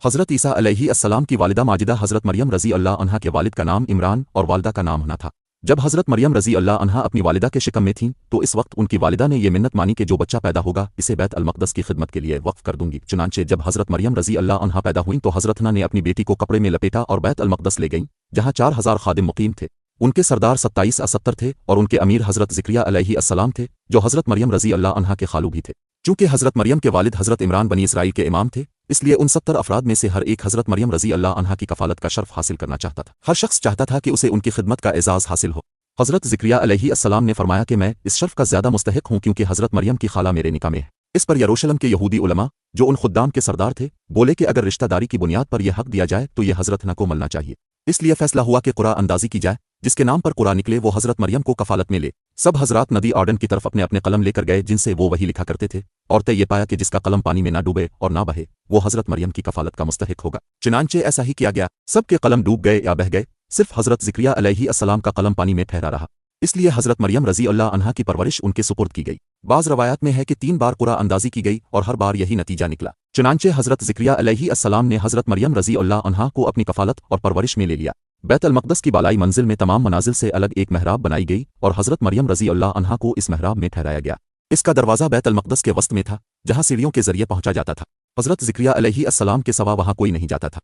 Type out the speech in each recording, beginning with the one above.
हज़रत ईसा अलैहिस्सलाम की वालिदा माजिदा हज़रत मरियम रज़ी अल्लाह अन्हा के वालिद का नाम इमरान और वालिदा का नाम हना था। जब हज़रत मरियम रज़ी अल्लाह अन्हा अपनी वालिदा के शिकम में थीं तो इस वक्त उनकी वालिदा ने ये मिन्नत मानी कि जो बच्चा पैदा होगा इसे बैत अल-मक़दस की खिदमत के लिए वक्फ कर दूंगी। चुनांचे जब हज़रत मरियम रज़ी अल्लाह अन्हा पैदा हुईं तो हज़रत हना ने अपनी बेटी को कपड़े में लपेटा और बैत अल-मक़दस ले गईं, जहाँ 4000 खादिम मुकीम थे। उनके सरदार 27 थे और उनके अमीर हज़रत ज़िक्रिया अलैहिस्सलाम थे, जो हज़रत मरियम रज़ी अल्लाह अन्हा के खालू भी थे। चूँकि हज़रत मरियम के वालिद हज़रत इमरान बनी इसराइल के इमाम थे, इसलिए उन 70 अफराद में से हर एक हज़रत मरियम रज़ी अल्लाह अन्हा की कफ़ालत का शर्फ हासिल करना चाहता था। हर शख्स चाहता था कि उसे उनकी खिदमत का एजाज़ हासिल हो। हज़रत ज़िक्रिया अलैहिस्सलाम ने फरमाया कि मैं इस शर्फ का ज़्यादा मुस्तहिक हूँ क्योंकि हज़रत मरियम की खाला मेरे निकाह में है। इस पर यरूशलेम के यहूदी उलमा, जो उन खुद्दाम के सरदार थे, बोले कि अगर रिश्तेदारी की बुनियाद पर यह हक दिया जाए तो ये हज़रत हना को मिलना चाहिए। इसलिए फैसला हुआ कि कुरान अंदाज़ी की जाए, जिसके नाम पर कुरान निकले वो हज़रत मरियम को कफ़ालत में ले। सब हज़रात नदी ऑर्डन की तरफ अपने अपने कलम लेकर गए जिनसे वो वही लिखा करते थे, और तय ये पाया कि जिसका कलम पानी में ना डूबे और ना बहे वो हज़रत मरियम की कफ़ालत का मुस्तहिक होगा। चुनांचे ऐसा ही किया गया। सबके कलम डूब गए या बह गए, सिर्फ हज़रत ज़िक्रिया अलैहिस्सलाम का कलम पानी में ठहरा रहा। इसलिए हज़रत मरियम रज़ी अल्लाह अन्हा की परवरिश उनके सुपुर्द की गई। बाज़ रवायात में है कि 3 बार कुरान अंदाज़ी की गई और हर बार यही नतीजा निकला। चुनांचे हज़रत ज़िक्रिया अलैहिस्सलाम ने हज़रत मरियम रज़ी अल्लाह अन्हा को अपनी कफ़ालत और परवरिश में ले लिया। बैत अल-मक़दस की बालाई मंजिल में तमाम मनाजिल से अलग एक महराब बनाई गई और हज़रत मरियम रज़ी अल्लाह अन्हा को इस महराब में ठहराया गया। इसका दरवाज़ा बैत अल-मक़दस के वस्त में था, जहाँ सीढ़ियों के जरिए पहुँचा जाता था। हज़रत ज़िक्रिया अलैहिस्सलाम के सिवा वहाँ कोई नहीं जाता था।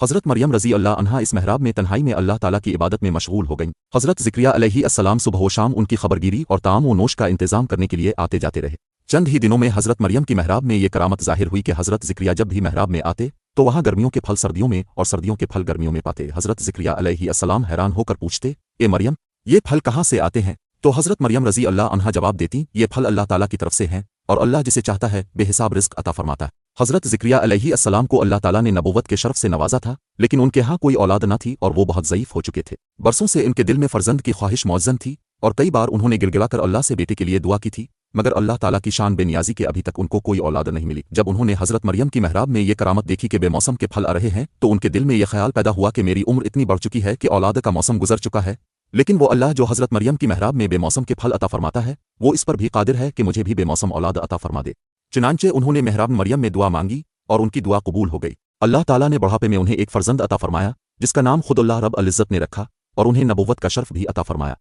हज़रत मरियम रज़ी अल्लाह अन्हा इस महराब में तन्हाई में अल्लाह ताला की इबादत में मशगूल हो गईं। हज़रत ज़िक्रिया अलैहिस्सलाम सुबह व शाम उनकी खबरगिरी और ताम व नोश का इंतज़ाम करने के लिए आते जाते रहे। चंद ही दिनों में हज़रत मरियम की महराब में ये करामत ज़ाहिर हुई कि हज़रत ज़िक्रिया जब भी महराब में आते तो वहाँ गर्मियों के फल सर्दियों में और सर्दियों के फल गर्मियों में पाते। हज़रत ज़िक्रिया अलैहिस्सलाम हैरान होकर पूछते, ए मरियम, ये फल कहाँ से आते हैं? तो हज़रत मरियम रज़ी अल्लाह अन्हा जवाब देती, ये फल अल्लाह ताला की तरफ से हैं और अल्लाह जिसे चाहता है बेहिसाब रिज़्क़ अता फरमाता है। हज़रत ज़िक्रिया अलैहिस्सलाम को अल्लाह ताला ने नबूवत के शर्फ से नवाजा था, लेकिन उनके यहाँ कोई औलाद न थी और वो बहुत ज़ईफ़ हो चुके थे। बरसों से इनके दिल में फ़र्जंद की ख्वाहिश मौज़न थी और कई बार उन्होंने गिड़गिड़ाकर अल्लाह से बेटे के लिए दुआ की थी, मगर अल्लाह ताला की शान बेनियाज़ी के अभी तक उनको कोई औलाद नहीं मिली। जब उन्होंने हज़रत मरियम की महराब में ये करामत देखी कि बेमौसम के फल आ रहे हैं तो उनके दिल में यह ख्याल पैदा हुआ कि मेरी उम्र इतनी बढ़ चुकी है कि औलाद का मौसम गुजर चुका है, लेकिन वो अल्लाह जो हज़रत मरियम की महराब में बेमौसम के फल अता फरमाता है वो इस पर भी कादिर है कि मुझे भी बेमौसम औलाद अता फरमा दे। चुनांचे उन्होंने महराब मरियम में दुआ मांगी और उनकी दुआ कबूल हो गई। अल्लाह ताला ने बुढ़ापे में उन्हें एक फ़र्जंद अता फरमाया जिसका नाम खुद अल्लाह रब अल इज़्ज़त ने रखा और उन्हें नबूवत का शर्फ भी अता फरमाया।